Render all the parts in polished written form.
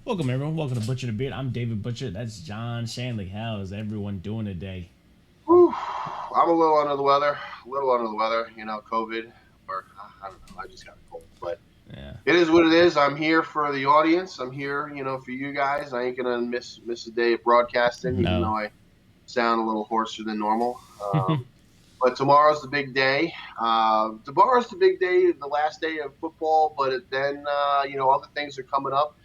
Welcome everyone. Welcome to Butcher the Beard. I'm David Butcher. That's John Shanley. How is everyone doing today? Whew, I'm a little under the weather, COVID, or I don't know, I just got a cold, but Yeah. it is what it is. I'm here for the audience. I'm here, for you guys. I ain't gonna miss a day of broadcasting, even No. though I sound a little hoarser than normal. But tomorrow's the big day. Tomorrow's the big day, the last day of football. But then, other things are coming up.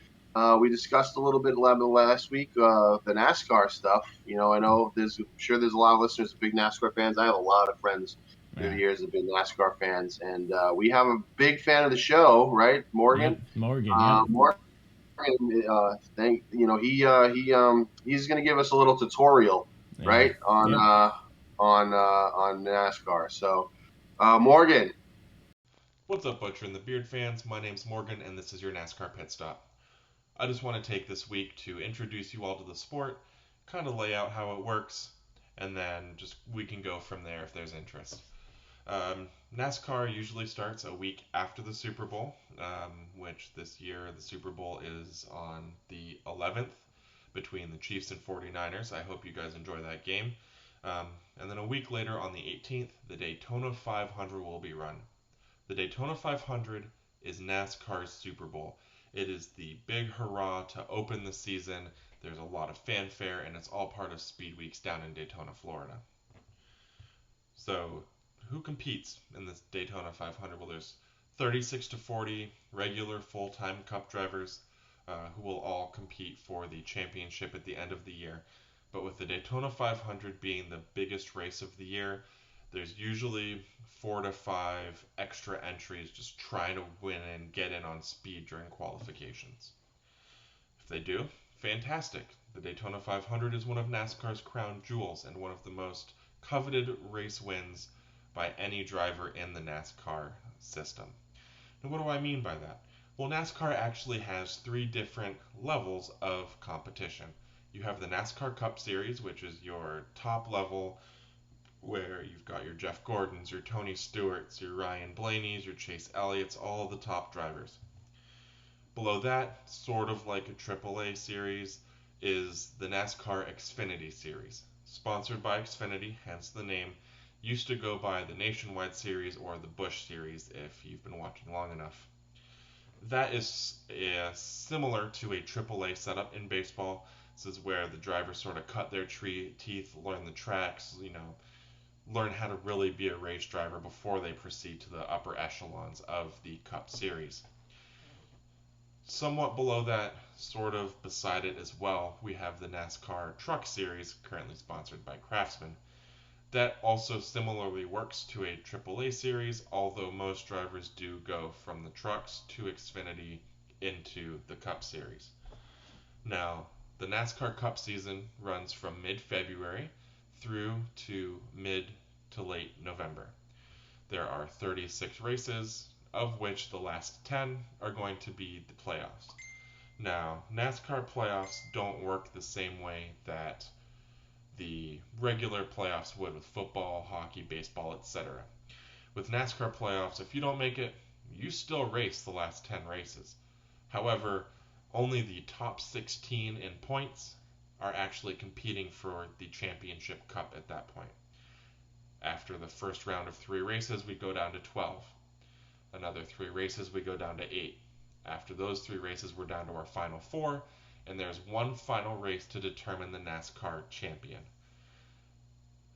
We discussed a little bit last week the NASCAR stuff. I know I'm sure there's a lot of listeners, big NASCAR fans. I have a lot of friends through the Yeah. years that have been NASCAR fans, and we have a big fan of the show, right, Yep. Morgan? Morgan. Yep. Morgan, he's going to give us a little tutorial, Yeah. right, on Yep. on NASCAR. So, Morgan, What's up, Butcher and the Beard fans? My name's Morgan, and this is your NASCAR Pit Stop. I just want to take this week to introduce you all to the sport, kind of lay out how it works, and then just we can go from there if there's interest. NASCAR usually starts a week after the Super Bowl, which this year the Super Bowl is on the 11th between the Chiefs and 49ers. I hope you guys enjoy that game. Um, and then a week later on the 18th, the Daytona 500 will be run. The Daytona 500 is NASCAR's Super Bowl. It is the big hurrah to open the season. There's a lot of fanfare, and it's all part of Speed Weeks down in Daytona, Florida. So, who competes in this Daytona 500? Well, there's 36 to 40 regular full-time Cup drivers who will all compete for the championship at the end of the year. But with the Daytona 500 being the biggest race of the year, there's usually 4 to 5 extra entries just trying to win and get in on speed during qualifications. If they do, fantastic. The Daytona 500 is one of NASCAR's crown jewels and one of the most coveted race wins by any driver in the NASCAR system. Now, what do I mean by that? Well, NASCAR actually has three different levels of competition. You have the NASCAR Cup Series, which is your top level, where you've got your Jeff Gordons, your Tony Stewarts, your Ryan Blaney's, your Chase Elliott's, all of the top drivers. Below that, sort of like a AAA series, is the NASCAR Xfinity Series. Sponsored by Xfinity, hence the name, used to go by the Nationwide Series or the Busch Series if you've been watching long enough. That is similar to a AAA setup in baseball. This is where the drivers sort of cut their teeth, learn the tracks, learn how to really be a race driver before they proceed to the upper echelons of the Cup Series. Somewhat below that, sort of beside it as well, we have the NASCAR Truck Series, currently sponsored by Craftsman. That also similarly works to a AAA series, although most drivers do go from the trucks to Xfinity into the Cup Series. Now, the NASCAR Cup season runs from mid February through to mid to late November. There are 36 races, of which the last 10 are going to be the playoffs. Now, NASCAR playoffs don't work the same way that the regular playoffs would with football, hockey, baseball, etc. With NASCAR playoffs, if you don't make it, you still race the last 10 races. However, only the top 16 in points are actually competing for the championship cup at that point. After the first round of 3 races, we go down to 12. Another 3 races, we go down to 8. After those 3 races, we're down to our final 4, and there's one final race to determine the NASCAR champion.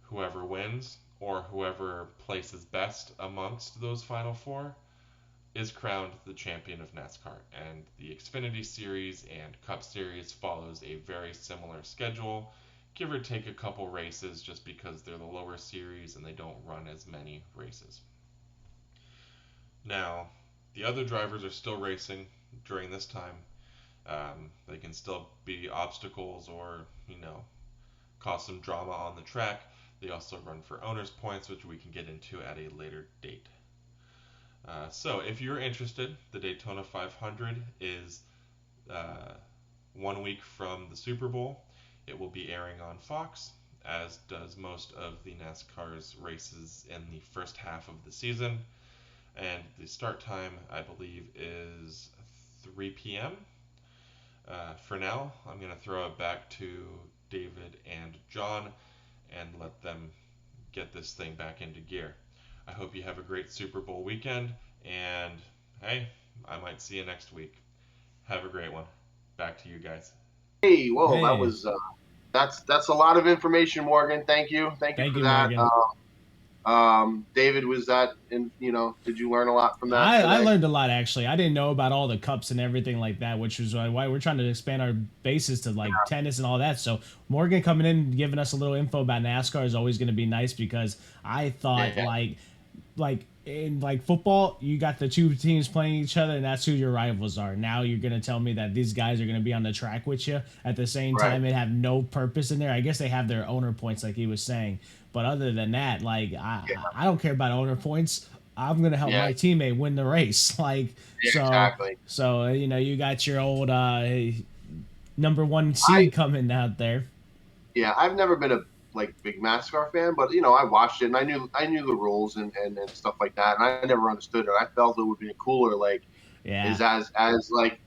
Whoever wins, or whoever places best amongst those final 4, is crowned the champion of NASCAR. And the Xfinity Series and Cup Series follows a very similar schedule, give or take a couple races just because they're the lower series and they don't run as many races. Now, the other drivers are still racing during this time. They can still be obstacles or, cause some drama on the track. They also run for owner's points, which we can get into at a later date. So, if you're interested, the Daytona 500 is uh, 1 week from the Super Bowl. It will be airing on Fox, as does most of the NASCAR's races in the first half of the season. And the start time, I believe, is 3 p.m. For now, I'm going to throw it back to David and John and let them get this thing back into gear. I hope you have a great Super Bowl weekend, and hey, I might see you next week. Have a great one. Back to you guys. Hey, whoa, that Hey, was that's a lot of information, Morgan. Thank you thank for you, that. Morgan. David, was that in? Did you learn a lot from that I today? learned a lot actually. I didn't know about all the cups and everything like that, which is why we're trying to expand our bases to like tennis and all that. So Morgan coming in giving us a little info about NASCAR is always going to be nice because I thought Yeah, like in like football, you got the two teams playing each other, and that's who your rivals are. Now you're gonna tell me that these guys are gonna be on the track with you at the same right. time and have no purpose in there. I guess they have their owner points, like he was saying, but other than that, like Yeah, I don't care about owner points. I'm gonna help yeah, my teammate win the race. Like yeah, exactly. you know you got your old number one I seed coming out there. Yeah, I've never been a like big NASCAR fan, but I watched it and I knew the rules and stuff like that, and I never understood it. I felt it would be cooler, like Yeah, is as like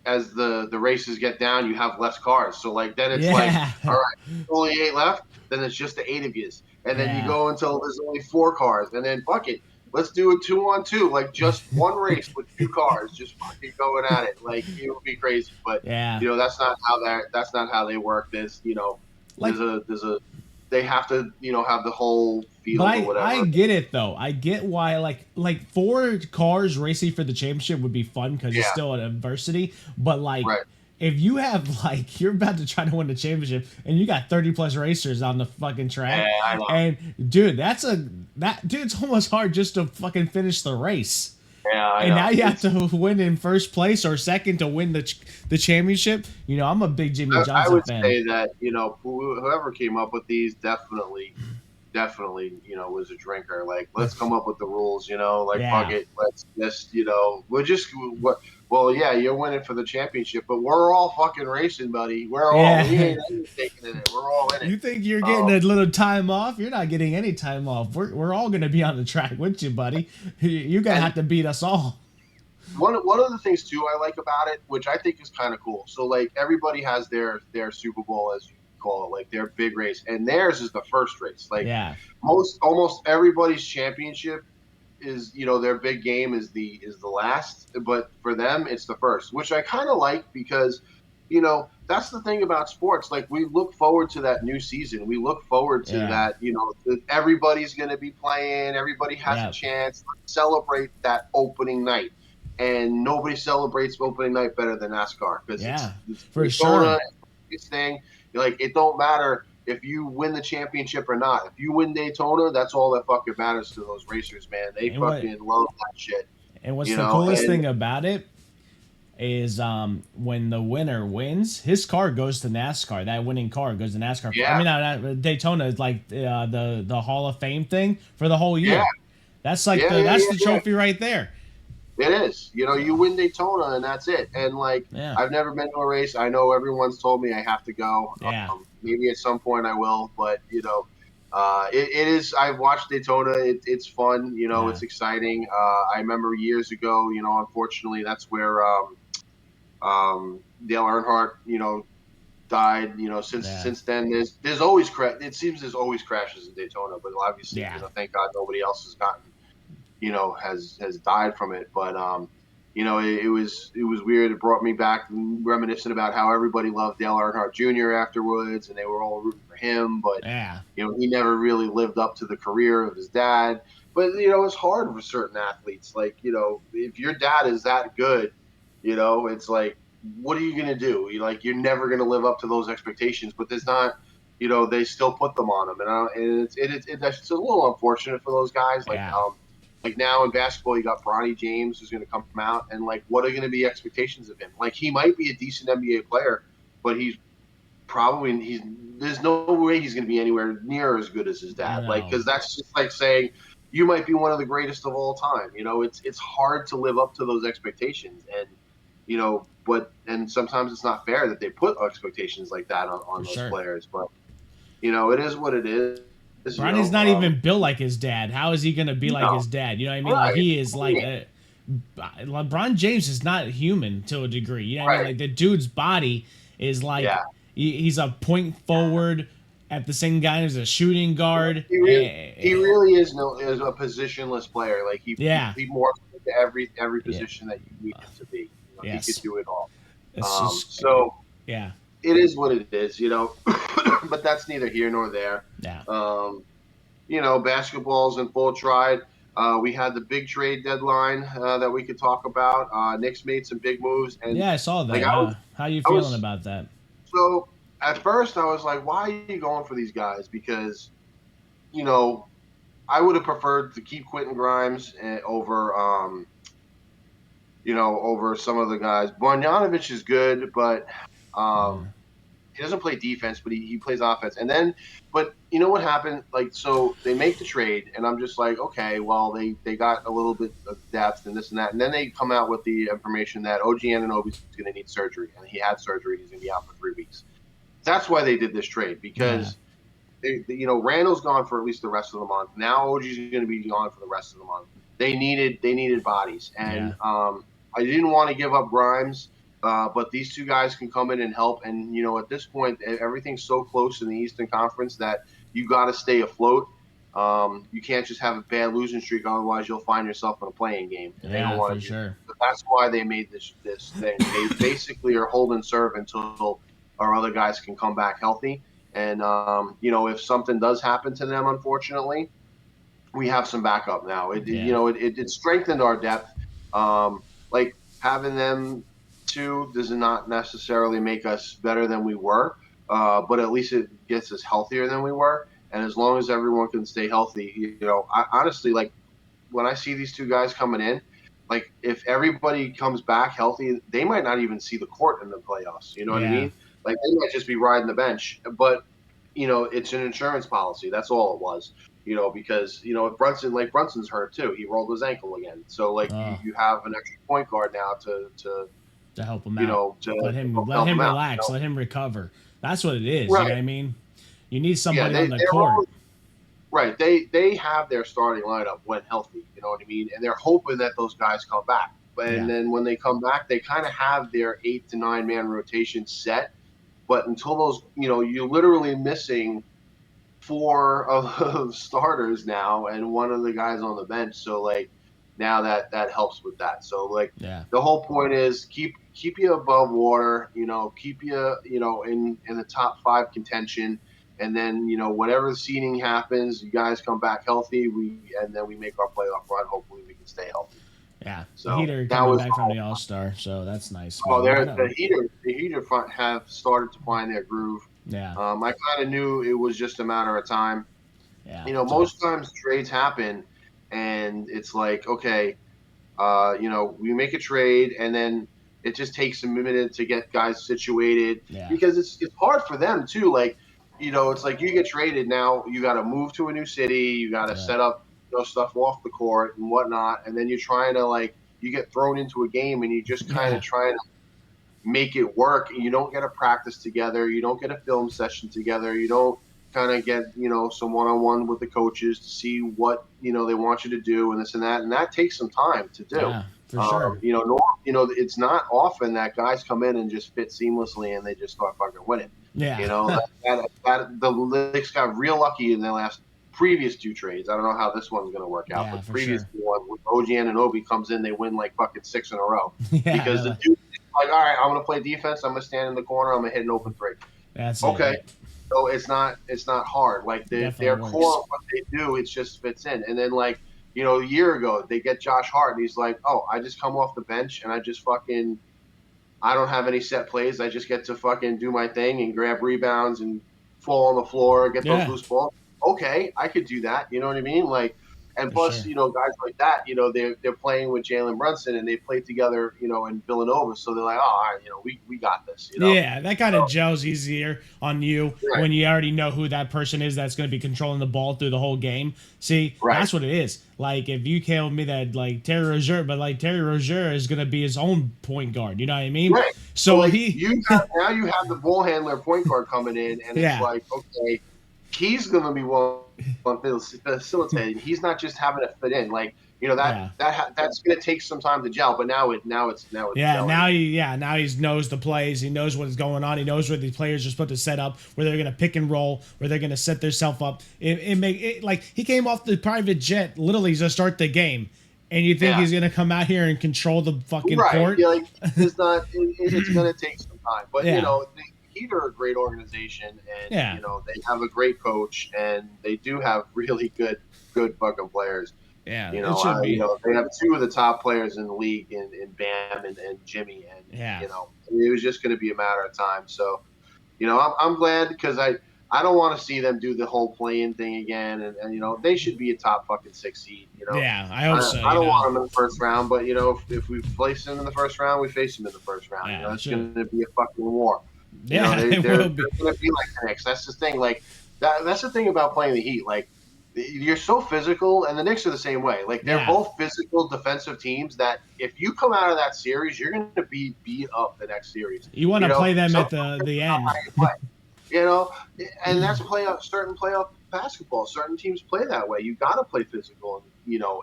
as the races get down, you have less cars. So like then it's like, yeah, all right, only eight left. Then it's just the eight of yous, and then you yeah. go until there's only four cars, and then fuck it, let's do a 2-on-2, like just one race with two cars, just fucking going at it. Like it would be crazy, but Yeah. that's not how they work. Like There's a they have to have the whole but field or I whatever. get it though. I get why like four cars racing for the championship would be fun because it's Yeah, still an adversity. But like right. if you have like you're about to try to win the championship and you got 30 plus racers on the fucking track, Yeah, I know. and dude, that dude, it's almost hard just to fucking finish the race. Yeah, I And now know. you have It's to win in first place or second to win the championship. You know, I'm a big Jimmy I Johnson would fan. say that whoever came up with these definitely was a drinker. Like let's come up with the rules. Like fuck Yeah. it, let's just we'll just what. Well, yeah, you're winning for the championship, but we're all fucking racing, buddy. We Yeah. ain't taking in it. We're all in it. You think you're getting Um, a little time off? You're not getting any time off. We're all gonna be on the track with you, buddy. You're gonna and have to beat us all. one of the things too I like about it, which I think is kind of cool. So like everybody has their Super Bowl, as you call it, like their big race, and theirs is the first race. Like Yeah, almost everybody's championship is their big game is the last, but for them it's the first, which I kind of like because that's the thing about sports. Like we look forward to that new season. We look forward to yeah, that. That everybody's going to be playing. Everybody has a yeah, chance. Let's celebrate that opening night, and nobody celebrates opening night better than NASCAR because yeah, it's for Daytona, sure. it's thing. Like it don't matter if you win the championship or not. If you win Daytona, that's all that fucking matters to those racers, man. They And what fucking love that shit, and what's the coolest And thing about it is when the winner wins, his car goes to NASCAR. That winning car goes to NASCAR. I yeah, mean, Daytona is like the Hall of Fame thing for the whole yeah, year. That's like yeah, yeah, that's yeah, the yeah. trophy right there. It is. You So win Daytona and that's it. And like, yeah, I've never been to a race. I know everyone's told me I have to go. yeah, Maybe at some point I will, but it is. I've watched Daytona. It's fun. yeah, It's exciting. I remember years ago. Unfortunately, that's where Dale Earnhardt, died. Since yeah, since then, there's always it seems there's always crashes in Daytona, but obviously, yeah, thank God nobody else has gotten has died from it. But it was weird. It brought me back reminiscent about how everybody loved Dale Earnhardt Jr. afterwards, and they were all rooting for him. But yeah, he never really lived up to the career of his dad. But it's hard for certain athletes. Like if your dad is that good, it's like, what are you gonna do? You're never gonna live up to those expectations. But there's not. They still put them on him, and it's a little unfortunate for those guys. yeah. Like now in basketball, you got Bronny James who's going to come out, and like, what are going to be expectations of him? Like, he might be a decent NBA player, but he's there's no way he's going to be anywhere near as good as his dad. Like, No, because that's just like saying you might be one of the greatest of all time. It's hard to live up to those expectations, and and sometimes it's not fair that they put expectations like that on for those sure. players. But it is what it is. Ronnie's not even built like his dad. How is he gonna be like No, his dad? You know what I mean? Like right? he is like Yeah. LeBron James is not human to a degree. You know what I mean? Right. Like the dude's body is like Yeah. he's a point forward at the same guy as a shooting guard. He really is is a positionless player. Like Yeah, he morphs into every yeah, position that you need him to be. He could yes. do it all. It's just So yeah, it is what it is, but that's neither here nor there. yeah, Um, basketball's in full stride. We had the big trade deadline that we could talk about. Knicks made some big moves, and yeah. I saw like that. How you I feeling was about that? so at first I was like, why are you going for these guys? Because you know I would have preferred to keep Quentin Grimes over some of the guys. Bogdanovich is good, but um, he doesn't play defense, but he plays offense. But you know what happened? Like, so they make the trade, and I'm just like, okay, well, they got a little bit of depth and this and that. And then they come out with the information that OG Anunoby's going to need surgery, and he had surgery. He's going to be out for 3 weeks. That's why they did this trade, Yeah, because Randall's gone for at least the rest of the month. Now OG's going to be gone for the rest of the month. They needed bodies, yeah, and I didn't want to give up Grimes, but these two guys can come in and help. And at this point, everything's so close in the Eastern Conference that you got to stay afloat. You can't just have a bad losing streak, otherwise you'll find yourself in a playing game, and they don't yeah, want for to do that. sure. But that's why they made this thing. They basically are holding serve until our other guys can come back healthy. And if something does happen to them, unfortunately, we have some backup now. Yeah, It strengthened our depth. Like having them two does not necessarily make us better than we were, but at least it gets us healthier than we were. And as long as everyone can stay healthy, I honestly, like, when I see these two guys coming in, like, if everybody comes back healthy, they might not even see the court in the playoffs. You know what I yeah, mean? Like, they might just be riding the bench. But it's an insurance policy. That's all it was. Because if Brunson's hurt too, he rolled his ankle again. So like uh, you have an extra point guard now to to help him you out. know to Let help him him out. relax. Let him recover. That's what it is. You know Right? what I mean? You need Yeah, somebody on the they're court. all right. They have their starting lineup when healthy. You know what I mean? And they're hoping that those guys come back. And Yeah, then when they come back, they kind of have their 8 to 9 man rotation set. But until those, you're literally missing four of starters now and one of the guys on the bench. So like now that helps with that. So like yeah, the whole point is keep you above water, keep you in the top 5 contention. And then whatever the seeding happens, you guys come back healthy. And then we make our playoff run. Hopefully we can stay healthy. yeah. The So Heater that coming was back from the All Star, so that's nice, oh, man. I the know. Heater have started to find their groove. Yeah, I kind of knew it was just a matter of time. yeah, Most times trades happen, and it's like, okay, we make a trade, and then it just takes a minute to get guys situated yeah, because it's hard for them too. Like, it's like you get traded now, you got to move to a new city, you got to yeah, set up stuff off the court and whatnot, and then you're trying to like you get thrown into a game and you just kind yeah, of trying to make it work. You don't get a practice together. You don't get a film session together. You don't kind of get, some one-on-one with the coaches to see what, they want you to do and this and that. And that takes some time to do. yeah, for sure. It's not often that guys come in and just fit seamlessly and they just start fucking winning. Yeah, The Knicks got real lucky in their previous 2 trades. I don't know how this one's going to work out, yeah, but for previous sure. one, when OG Anunoby comes in, they win like fucking 6 in a row Yeah, because the dude like, all right, I'm gonna play defense. I'm gonna stand in the corner. I'm gonna hit an open 3. that's it. Okay, It so it's not hard. Like their definitely core works. of what they do, it just fits in. And then like a year ago, they get Josh Hart, and he's like, oh, I just come off the bench and I just fucking I don't have any set plays. I just get to fucking do my thing and grab rebounds and fall on the floor, get those Yeah, loose balls. Okay, I could do that. You know what I mean? Like, and for plus, sure. guys like that, they're playing with Jalen Brunson and they played together, in Villanova. So they're like, oh, all right, we got this. Yeah, that kind of gels easier on you Right, when you already know who that person is that's going to be controlling the ball through the whole game. See, right, that's what it is. Like, if you told me that, like, Terry Rozier, but, like, Terry Rozier is going to be his own point guard. You know what I mean? right. So So like he, you have the ball handler point guard coming in, and it's yeah, like, okay, he's gonna be one facilitating. He's not just having to fit in. Like, Yeah. That's going to take some time to gel. But now it's Yeah, gelling. now he knows the plays. He knows what is going on. He knows where these players are supposed to set up, where they're gonna pick and roll, where they're gonna set themselves up. Like he came off the private jet literally to start the game, and you think Yeah. he's gonna come out here and control the fucking Right. court? Yeah, like it's not. It's going to take some time, but Yeah, the Heat are a great organization, and yeah, they have a great coach, and they do have really good fucking players. yeah. It should be. They have two of the top players in the league in Bam and Jimmy, and Yeah, it was just going to be a matter of time. So, I'm glad because I don't want to see them do the whole play-in thing again, and they should be a top fucking 6 seed. yeah. I hope so. I don't want them in the first round, but if we place them in the first round, we face them in the first round. Yeah, It's going to be a fucking war. Yeah, it they're will be. going to be like the Knicks. That's the thing. Like that's the thing about playing the Heat. Like you're so physical, and the Knicks are the same way. Like they're both physical defensive teams that if you come out of that series, you're going to be beat up the next series. You want to play them at the end. And that's certain playoff basketball. Certain teams play that way. You got to play physical,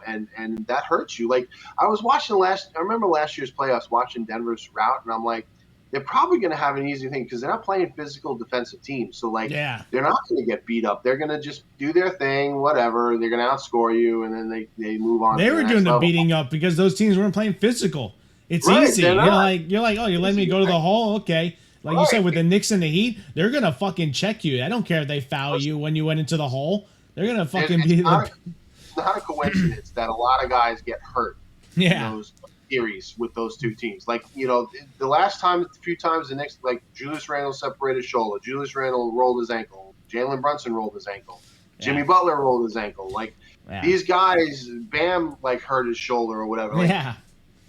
and that hurts you. Like I was watching I remember last year's playoffs, watching Denver's route, and I'm like, they're probably going to have an easy thing because they're not playing physical defensive teams. So they're not going to get beat up. They're going to just do their thing, whatever. They're going to outscore you, and then they move on. They were doing the beating up because those teams weren't playing physical. It's easy. You're like, oh, you let me go to the hole, okay. Like you said, with the Knicks and the Heat, they're gonna fucking check you. I don't care if they foul you when you went into the hole. They're gonna fucking be. It's not a coincidence that a lot of guys get hurt in those series with those two teams. Like the last time, a few times, the Knicks, like Julius Randle separated his shoulder. Julius Randle rolled his ankle. Jalen Brunson rolled his ankle. Jimmy Butler rolled his ankle. Like these guys, Bam like hurt his shoulder or whatever. Like,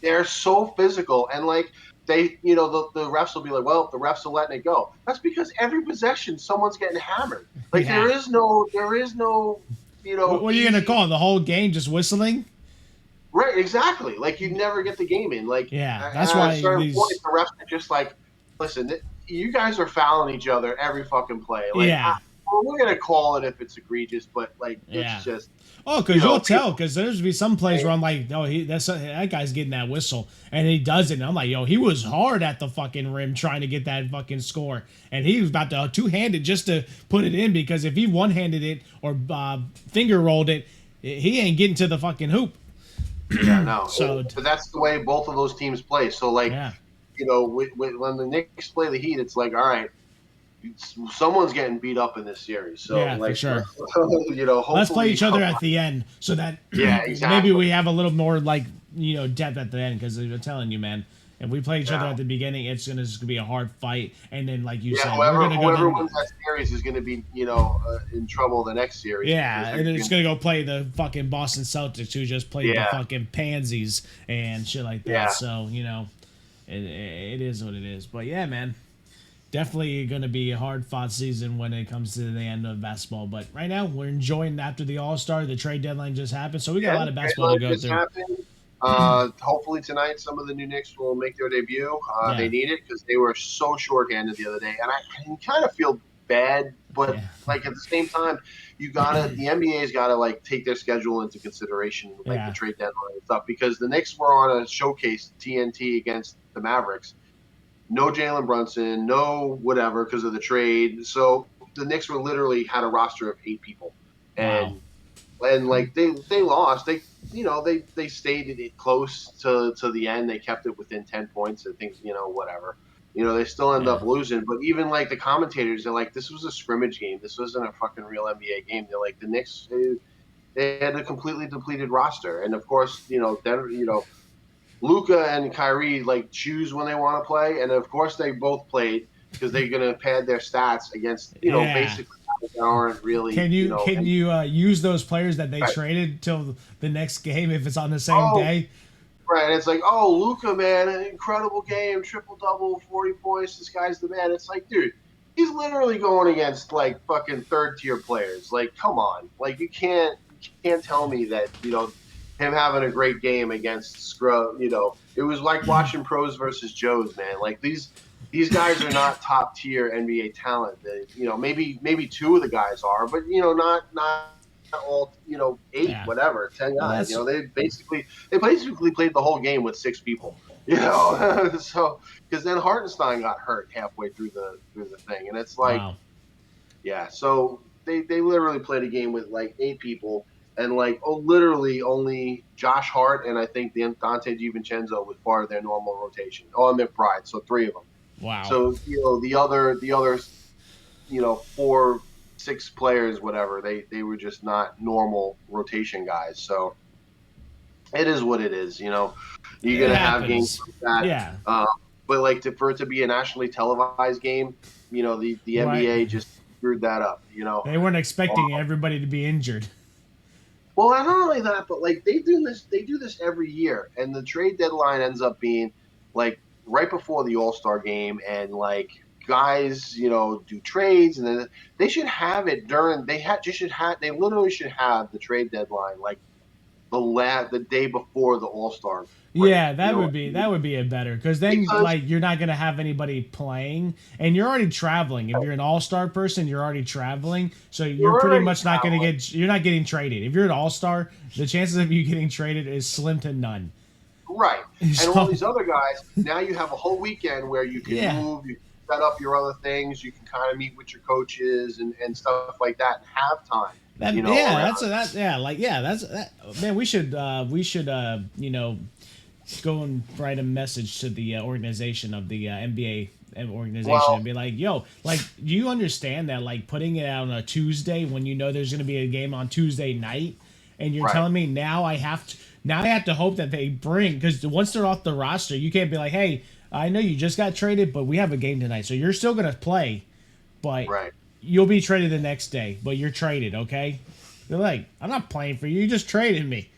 they're so physical and like. They, the refs will be like, well, the refs are letting it go. That's because every possession, someone's getting hammered. Like there is no, What are you gonna call it? The whole game just whistling? Right, exactly. Like you never get the game in. Like that's why at a certain point, the refs are just like, listen, you guys are fouling each other every fucking play. Like, we're gonna call it if it's egregious, but like it's just. Oh, because you'll tell. Because there's be some plays where I'm like, oh, that guy's getting that whistle, and he doesn't. And I'm like, yo, he was hard at the fucking rim trying to get that fucking score, and he was about to two-handed just to put it in because if he one-handed it or finger rolled it, he ain't getting to the fucking hoop. Yeah, no. But that's the way both of those teams play. So like, when the Knicks play the Heat, it's like, all right. Someone's getting beat up in this series, so for sure. Let's play each other at the end, so that maybe we have a little more depth at the end. Because I'm telling you, man, if we play each other at the beginning, it's gonna be a hard fight, and then like you said, whoever wins that series is gonna be in trouble the next series. Yeah, and then it's gonna go play the fucking Boston Celtics, who just played the fucking pansies and shit like that. Yeah. So it is what it is. But yeah, man. Definitely going to be a hard-fought season when it comes to the end of basketball. But right now, we're enjoying after the All-Star. The trade deadline just happened, so we got a lot of basketball to go through. Hopefully tonight, some of the new Knicks will make their debut. They need it because they were so short-handed the other day. And I kind of feel bad, but like at the same time, the NBA's got to like take their schedule into consideration, like the trade deadline and stuff, because the Knicks were on a showcase TNT against the Mavericks. No Jalen Brunson, no whatever because of the trade. So the Knicks were literally had a roster of 8 people, and like they lost. They stayed it close to the end. They kept it within 10 points and things. Whatever. They still end up losing. But even like the commentators, they're like, this was a scrimmage game. This wasn't a fucking real NBA game. They're like the Knicks. They had a completely depleted roster, and of course, Denver. Luka and Kyrie like choose when they want to play, and of course they both played because they're gonna pad their stats against basically they aren't really. Can you use those players that they traded till the next game if it's on the same day? Right, and it's like, Luka, man, an incredible game, triple double, 40 points. This guy's the man. It's like, dude, he's literally going against like fucking third tier players. Like, come on, like you can't tell me that him having a great game against scrub, it was like watching pros versus Joes, man. Like these guys are not top tier NBA talent. Maybe 2 of the guys are, but not all, 8, Yeah. whatever, 10 Well, guys. that's They basically played the whole game with 6 people. So because then Hartenstein got hurt halfway through the thing, and it's like, wow. yeah. So they literally played a game with like 8 people, and like, literally only Josh Hart and I think Dante DiVincenzo was part of their normal rotation. Oh, and McBride, so 3 of them. Wow. So the other 4, 6 players, whatever, they were just not normal rotation guys. So it is what it is. You're It gonna have games happens. like that, Yeah. but like for it to be a nationally televised game, the Right. NBA just screwed that up. They weren't expecting everybody to be injured. Well, and not only that, but like they do this every year, and the trade deadline ends up being like right before the All Star game, and like guys, do trades, and then they should have it during. They literally should have the trade deadline like the day before the All Star break. Yeah, that would be a better because then Because like you're not gonna have anybody playing and you're already traveling. If you're an all-star person, you're already traveling, so you're you're pretty already much not gonna traveling. you're not getting traded. If you're an all-star, the chances of you getting traded is slim to none. Right. And all So these other guys, now you have a whole weekend where you can yeah, move, you can set up your other things, you can kind of meet with your coaches and stuff like that and have time, around. that's that. Man, we should go and write a message to the organization of the NBA organization and Well, be like, yo, like, do you understand that like putting it out on a Tuesday when you know there's going to be a game on Tuesday night, and you're right. telling me now I have to hope that they bring because once they're off the roster, you can't be like, hey, I know you just got traded, but we have a game tonight, so you're still going to play, but Right. you'll be traded the next day, but you're traded, okay? They're like, I'm not playing for you. You just traded me.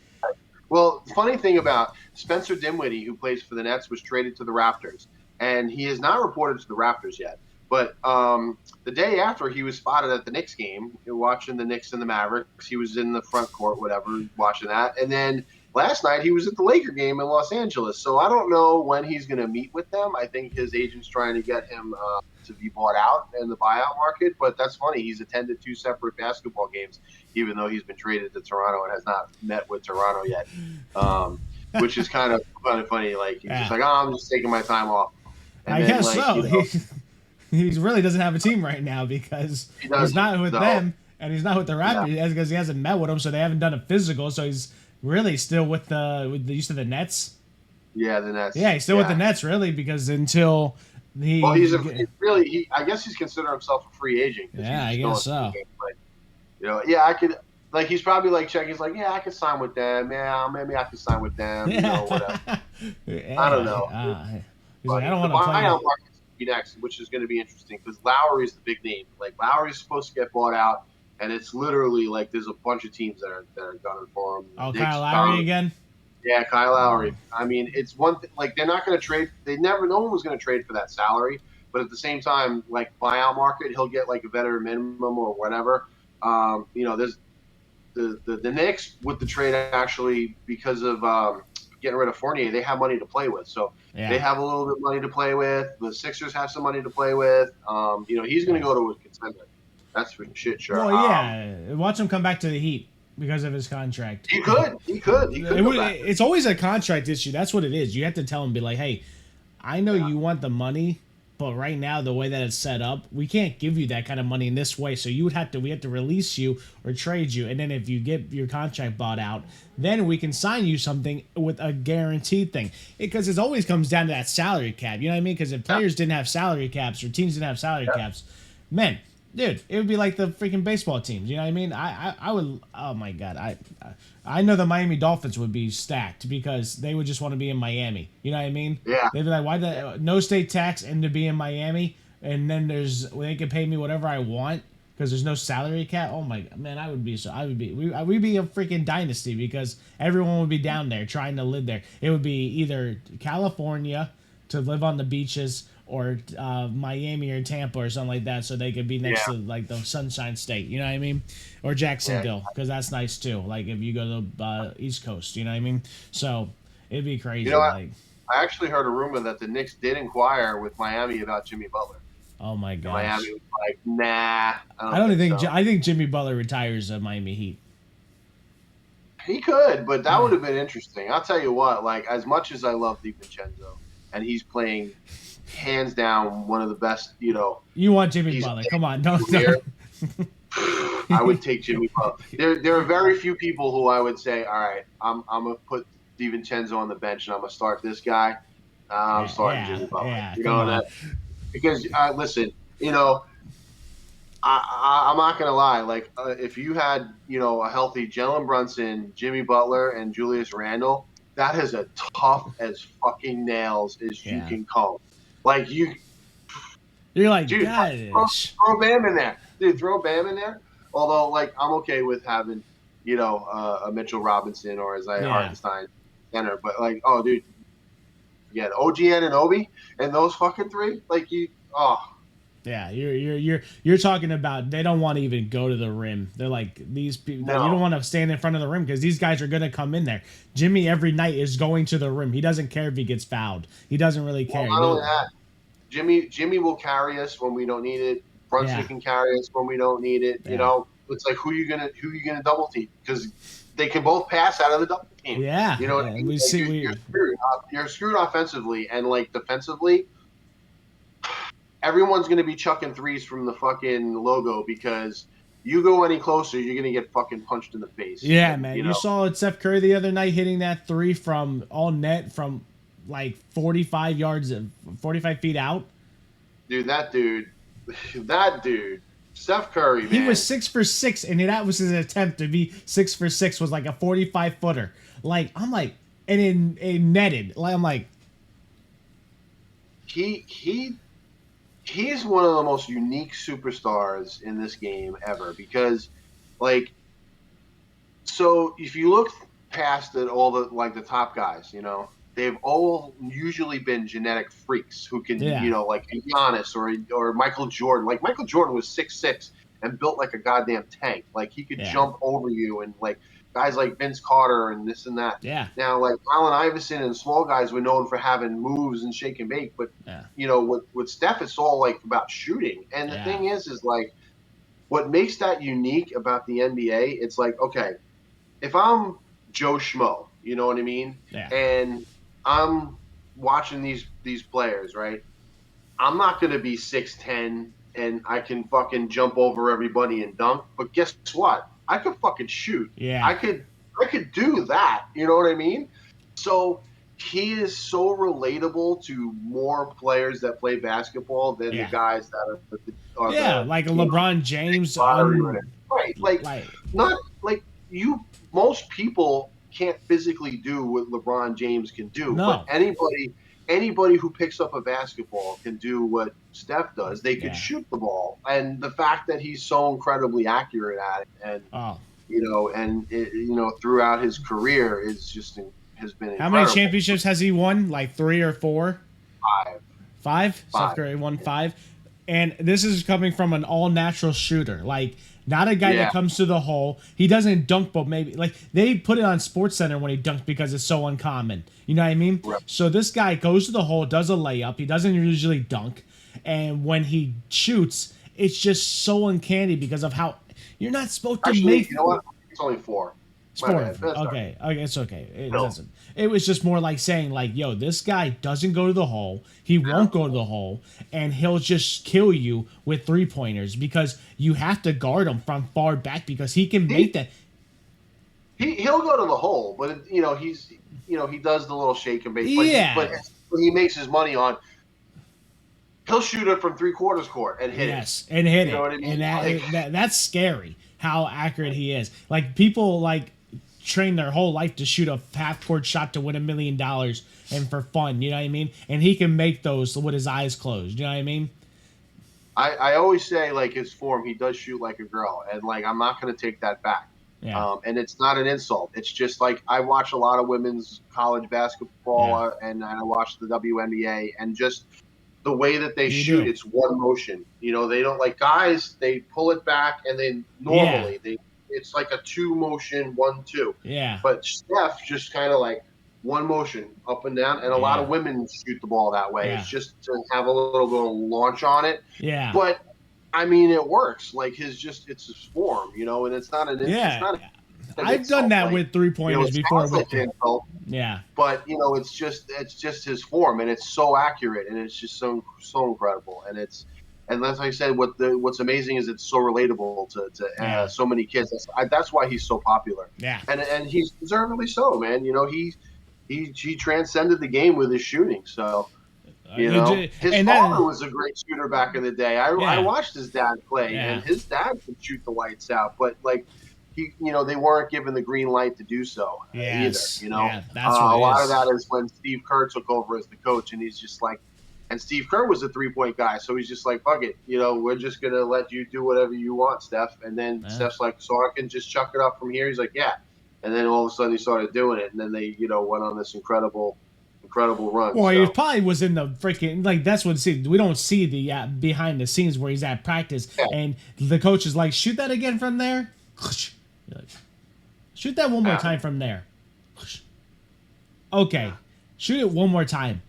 Well, the funny thing about Spencer Dinwiddie, who plays for the Nets, was traded to the Raptors, and he is not reported to the Raptors yet. But the day after, he was spotted at the Knicks game, watching the Knicks and the Mavericks. He was in the front court, whatever, watching that. And then last night, he was at the Laker game in Los Angeles. So I don't know when he's going to meet with them. I think his agent's trying to get him to be bought out in the buyout market. But that's funny. He's attended 2 separate basketball games, even though he's been traded to Toronto and has not met with Toronto yet. Um, which is kind of funny. Like he's just Yeah, like, oh, I'm just taking my time off, and I then guess like so. He really doesn't have a team right now because he he's doesn't. not with So them and he's not with the yeah, Raptors because he hasn't met with them, so they haven't done a physical. So he's really still with the use of the Nets. yeah, then Yeah, that's he's still with the yeah. Nets really because until Well, he, he's really I guess he's considering himself a free agent because yeah, he's I still guess in the so. game. But yeah, I could like he's probably like checking. He's like, yeah, I could sign with them. Yeah, maybe I could sign with them. Yeah, Whatever. I don't yeah. know. It's He's like, I funny. don't The want to play. buyout market's gonna be next, which is going to be interesting because Lowry's the big name. Like Lowry's supposed to get bought out, and it's literally like there's a bunch of teams that are gunning for him. Oh, The Kyle Knicks, Lowry again. yeah, Kyle Lowry. I mean, it's one thing. Like they're not going to trade. No one was going to trade for that salary. But at the same time, like buyout market, he'll get like a veteran minimum or whatever. There's the Knicks with the trade actually because of getting rid of Fournier, they have money to play with. So they Yeah, have a little bit of money to play with. The Sixers have some money to play with. He's going yeah. to go to a contender. That's for shit sure. Well, yeah. Watch him come back to the Heat because of his contract. He could. He could go back. It's always a contract issue. That's what it is. You have to tell him, be like, hey, I know Yeah. you want the money, but right now the way that it's set up, we can't give you that kind of money in this way. So we have to release you or trade you, and then if you get your contract bought out, then we can sign you something with a guaranteed thing. Because it always comes down to that salary cap. You know what I mean? Because if Yeah. players didn't have salary caps or teams didn't have salary Yeah. caps, man, dude, it would be like the freaking baseball teams. You know what I mean? I would. Oh my god, I know the Miami Dolphins would be stacked because they would just want to be in Miami. You know what I mean? Yeah. They'd be like, why the no state tax and to be in Miami, and then they can pay me whatever I want because there's no salary cap. Oh my man, we'd be a freaking dynasty because everyone would be down there trying to live there. It would be either California to live on the beaches or Miami or Tampa or something like that, so they could be next Yeah. to like the Sunshine State. You know what I mean? Or Yeah. Jacksonville because that's nice too. Like if you go to the East Coast, you know what I mean? So it'd be You crazy. know, Like, I actually heard a rumor that the Knicks did inquire with Miami about Jimmy Butler. oh my And Miami gosh. was like, nah, I I don't don't think think so. I think Jimmy Butler retires at Miami Heat. He could, but that would have been interesting. I'll tell you what, like as much as I love DiVincenzo, and he's playing hands down one of the best, You want Jimmy he's Butler? Come on, don't. career. I would take Jimmy Butler. There are very few people who I would say, all right, I'm gonna put DiVincenzo on the bench and I'm gonna start this guy. I'm starting Jimmy Butler. Yeah, You come know on. that because listen, I'm not gonna lie. Like, if you had, a healthy Jalen Brunson, Jimmy Butler, and Julius Randle, that is as tough as fucking nails as you Yeah. can come. Like You're like, dude, gosh. throw Bam in there, dude. Throw Bam in there. Although, like, I'm okay with having, a Mitchell Robinson or Isaiah Hartenstein center, but like, oh, dude, yeah, OG Anunoby and those fucking three, like Yeah, you're talking about they don't want to even go to the rim. They're like these people. No. You don't want to stand in front of the rim because these guys are gonna come in there. Jimmy every night is going to the rim. He doesn't care if he gets fouled. He doesn't really care. Well, not only that, Jimmy will carry us when we don't need it. Brunson can carry us when we don't need it. Yeah. It's like who you gonna double team because they can both pass out of the double team. Yeah, you know what I mean? You're screwed offensively and like defensively. Everyone's gonna be chucking threes from the fucking logo because you go any closer, you're gonna get fucking punched in the face. Yeah, and, man. You saw Steph Curry the other night hitting that three from all net from like 45 yards, 45 feet out. Dude, that dude, Steph Curry, man. He was 6 for 6, and that was his attempt to be 6 for 6 was like a 45-footer. Like I'm like, and in netted. Like I'm like, he's one of the most unique superstars in this game ever because, like, so if you look past it, all the top guys, they've all usually been genetic freaks who can, like Giannis or Michael Jordan. Like Michael Jordan was 6'6" and built like a goddamn tank. Like he could jump over you, and like guys like Vince Carter and this and that. Yeah. Now, like Allen Iverson and small guys were known for having moves and shake and bake, but with Steph, it's all like about shooting. And the thing is like what makes that unique about the NBA, it's like, okay, if I'm Joe Schmo, you know what I mean? Yeah. And I'm watching these players, right? I'm not going to be 6'10" and I can fucking jump over everybody and dunk. But guess what? I could fucking shoot. Yeah. I could do that. You know what I mean? So he is so relatable to more players that play basketball than the guys that are like a LeBron James. Right. Like not like you. Most people can't physically do what LeBron James can do. No. But anybody who picks up a basketball can do what Steph does. They could shoot the ball, and the fact that he's so incredibly accurate at it, and throughout his career is just has been incredible. How many championships has he won? Like 3 or 4? 5. Steph Curry won 5. And this is coming from an all-natural shooter. Like, not a guy that comes to the hole. He doesn't dunk, but maybe like they put it on SportsCenter when he dunked because it's so uncommon. You know what I mean? Right. So this guy goes to the hole, does a layup. He doesn't usually dunk, and when he shoots, it's just so uncanny because of how you're not supposed to make. You know what? It's only 4. It's 4. Okay, it's okay. It doesn't. It was just more like saying, like, yo, this guy doesn't go to the hole. He won't go to the hole, and he'll just kill you with 3-pointers because you have to guard him from far back because he can make that. He'll go to the hole, but he's he does the little shake and bake. But he makes his money on. He'll shoot it from 3/4 court and hit it. Yes, and hit it. Know what I mean? And that's scary how accurate he is. Like people train their whole life to shoot a half-court shot to win $1 million and for fun, you know what I mean? And he can make those with his eyes closed, you know what I mean? I always say, like, his form, he does shoot like a girl, and, like, I'm not going to take that back. Yeah. And it's not an insult. It's just, like, I watch a lot of women's college basketball, and I watch the WNBA, and just the way that they shoot, it's one motion. They don't, like, guys, they pull it back, and then normally it's like a 2-motion 1-2. Yeah. But Steph just kind of like one motion up and down, and a lot of women shoot the ball that way. It's just to have a little launch on it. Yeah. But I mean, it works. Like it's his form, and it's not an. Yeah. an I've done insult. that Like, with 3-pointers it before. sounds like an insult, Yeah. but it's just his form, and it's so accurate, and it's just so incredible, and as I said, what's amazing is it's so relatable to so many kids. That's why he's so popular, Yeah. and he's deservedly so, man. He transcended the game with his shooting. So his And father then was a great shooter back in the day. I yeah, watched his dad play, and yeah, his dad could shoot the lights out, but like they weren't given the green light to do so either. yes, yeah. That's what A it lot of is. that is when Steve Kerr took over as the coach, and he's just like, and Steve Kerr was a 3-point guy, so he's just like, fuck it, we're just gonna let you do whatever you want, Steph. And then Yeah. Steph's like, so I can just chuck it up from here. He's like, yeah. And then all of a sudden he started doing it, and then they went on this incredible run. Well, he So probably was in the freaking like that's what we don't see the behind the scenes where he's at practice yeah, and the coach is like, shoot that again from there. You're like, shoot that one more time from there. Okay, shoot it one more time,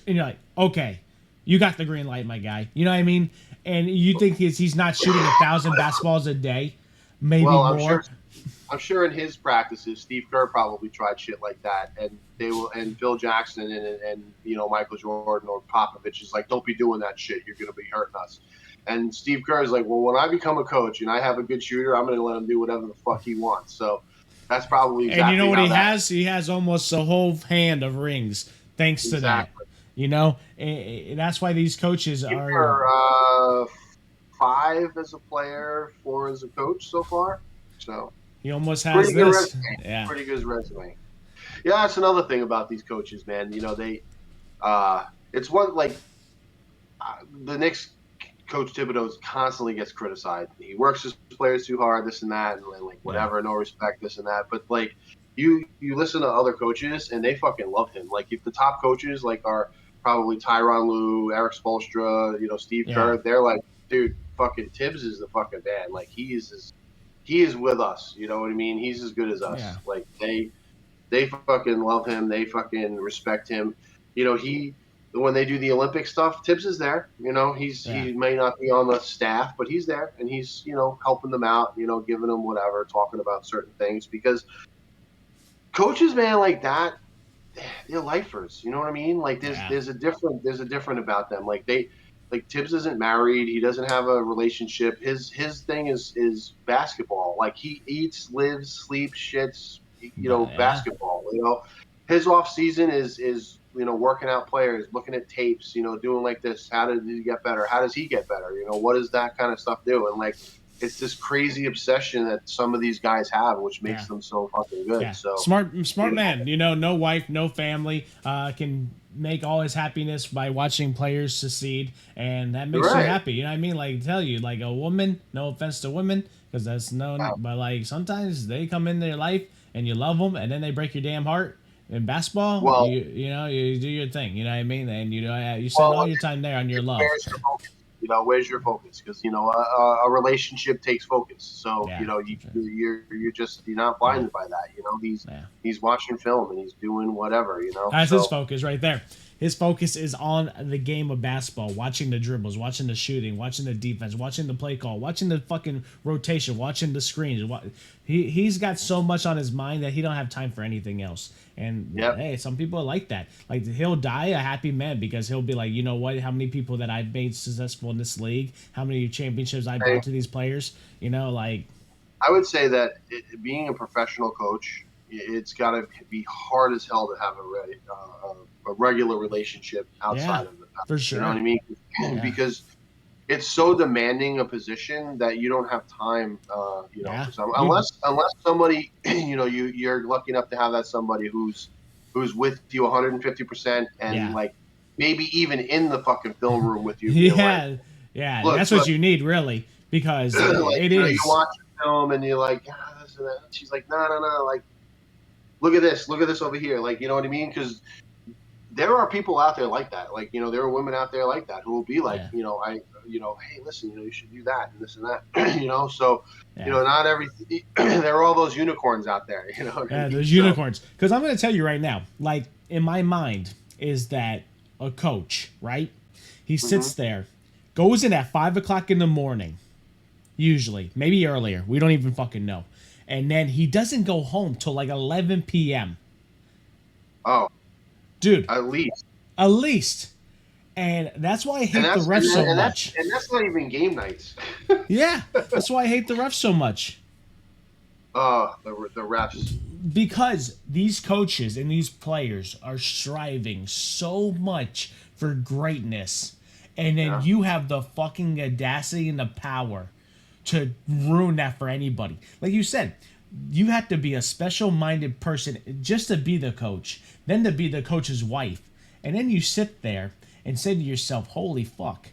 and you're like, okay, you got the green light, my guy. You know what I mean? And you think he's not shooting 1,000 basketballs a day, maybe well, more. I'm sure in his practices, Steve Kerr probably tried shit like that, and and Phil Jackson and Michael Jordan or Popovich is like, don't be doing that shit. You're gonna be hurting us. And Steve Kerr is like, well, when I become a coach and I have a good shooter, I'm gonna let him do whatever the fuck he wants. So that's probably exactly. And you know what how he that, has? He has almost a whole hand of rings thanks to that. exactly. And that's why these coaches Steve are. Kerr, 5 as a player, 4 as a coach so far. So He almost has pretty good this. resume. Yeah. Pretty good resume. Yeah, that's another thing about these coaches, man. They it's one like the Knicks coach Thibodeau constantly gets criticized. He works his players too hard, this and that, and like whatever, no respect, this and that. But like you listen to other coaches and they fucking love him. Like if the top coaches like are probably Tyronn Lue, Eric Spoelstra, Steve Kerr, they're like, dude, fucking Tibbs is the fucking man. Like he is with us. You know what I mean? He's as good as us. Yeah. Like they fucking love him. They fucking respect him. When they do the Olympic stuff, Tibbs is there. He may not be on the staff, but he's there and he's helping them out. Giving them whatever, talking about certain things because coaches, man, like that, they're lifers. You know what I mean? Like there's a different about them. Like Tibbs isn't married. He doesn't have a relationship. His thing is basketball. Like he eats, lives, sleeps, shits, basketball. His off season is working out players, looking at tapes, doing like this. How did he get better? How does he get better? What does that kind of stuff do? And like it's this crazy obsession that some of these guys have, which makes them so fucking good. Yeah. So smart man. No wife, no family, can make all his happiness by watching players succeed, and that makes you happy. You know what I mean? Like tell you, like a woman. No offense to women, because that's known, but like sometimes they come in their life and you love them, and then they break your damn heart. In basketball, well, you do your thing. You know what I mean? And you spend all your time there on your love. Where's your focus? Where's your focus? Because a relationship takes focus. So you're not blinded by that. He's watching film and he's doing whatever. That's his focus right there. His focus is on the game of basketball, watching the dribbles, watching the shooting, watching the defense, watching the play call, watching the fucking rotation, watching the screens. He's got so much on his mind that he don't have time for anything else. And hey, some people are like that. Like he'll die a happy man because he'll be like, you know what? How many people that I've made successful in this league? How many championships I brought to these players? Like I would say that being a professional coach, it's got to be hard as hell to have a regular relationship outside of it. For sure. You know what I mean? Because it's so demanding a position that you don't have time. Unless somebody, you're lucky enough to have that somebody who's with you 150% and like maybe even in the fucking film room with you. That's what you need really because it is. You watch a film and you're like, this and that. She's like, no, like. Look at this over here. Like, you know what I mean? Because there are people out there like that. Like, there are women out there like that who will be like, hey, listen, you should do that and this and that, so, not everything. There are all those unicorns out there, those unicorns. Because I'm going to tell you right now, like, in my mind is that a coach, right? He sits there, goes in at 5 o'clock in the morning, usually, maybe earlier. We don't even fucking know. and then he doesn't go home till like 11 p.m. Oh, Dude, at least. at least. And that's why I And hate the that's refs and, so that, and that's much. and that's not even game nights. Yeah, that's why I hate the refs so much. Oh, the refs. Because these coaches and these players are striving so much for greatness, and then Yeah. you have the fucking audacity and the power to ruin that for anybody. Like you said, you have to be a special minded person just to be the coach, then to be the coach's wife. And then you sit there and say to yourself, holy fuck,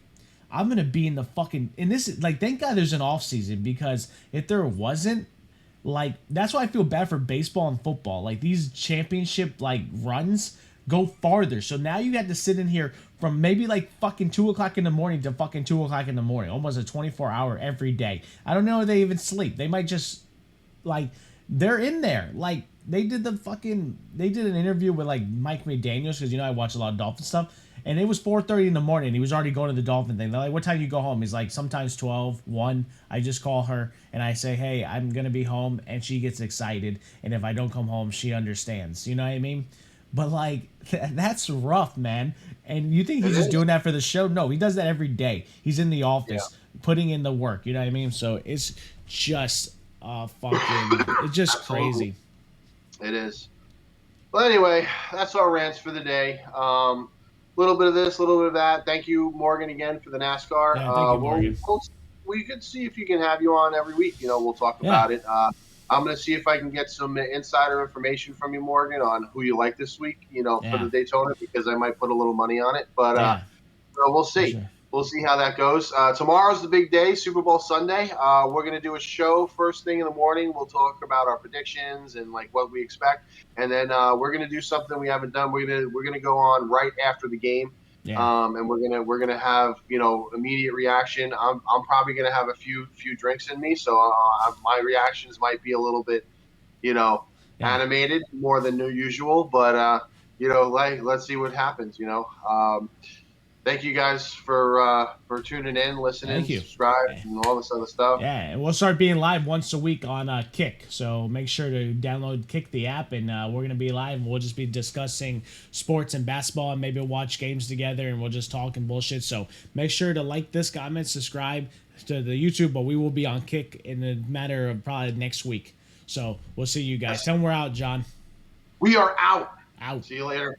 I'm gonna be in the fucking, and this is like, thank God there's an off season, because if there wasn't, like, that's why I feel bad for baseball and football. Like, these championship like runs go farther. So now you have to sit in here from maybe like fucking 2 o'clock in the morning to fucking 2 o'clock in the morning, almost a 24-hour every day. I don't know if they even sleep. They might just like, they're in there. Like, they did an interview with like Mike McDaniels, because I watch a lot of Dolphin stuff, and it was 4:30 in the morning. He was already going to the Dolphin thing. They're like, what time do you go home? He's like, sometimes 12, 1. I just call her and I say, hey, I'm gonna be home, and she gets excited, and if I don't come home, she understands. You know what I mean? But like, that's rough, man. And you think It he's just is. doing that for the show? No, he does that every day. He's in the Yeah. office putting in the work. You know what I mean? So it's just fucking, it's just Absolutely. crazy. It is. Well, anyway, that's our rants for the day. Little bit of this, a little bit of that. Thank you, Morgan, again for the NASCAR. Yeah, thank you, Morgan. We could see if you can have you on every week. We'll talk Yeah, about it. I'm going to see if I can get some insider information from you, Morgan, on who you like this week. For yeah, the Daytona, because I might put a little money on it. But yeah, we'll for see. sure. We'll see how that goes. Tomorrow's the big day, Super Bowl Sunday. We're going to do a show first thing in the morning. We'll talk about our predictions and like what we expect, and then we're going to do something we haven't done. We're gonna go on right after the game, Yeah, and we're gonna have immediate reaction. I'm probably going to have a few drinks in me, so my reactions might be a little bit you know yeah. animated more than usual, but like let's see what happens. Thank you guys for tuning in, listening, Thank you. subscribe, Yeah. and all this other stuff. Yeah, and we'll start being live once a week on Kick. So make sure to download Kick the app, and we're gonna be live. And we'll just be discussing sports and basketball, and maybe watch games together, and we'll just talk and bullshit. So make sure to like this, comment, subscribe to the YouTube. But we will be on Kick in a matter of probably next week. So we'll see you guys. Tell them we're out, John. We are out. Out. See you later.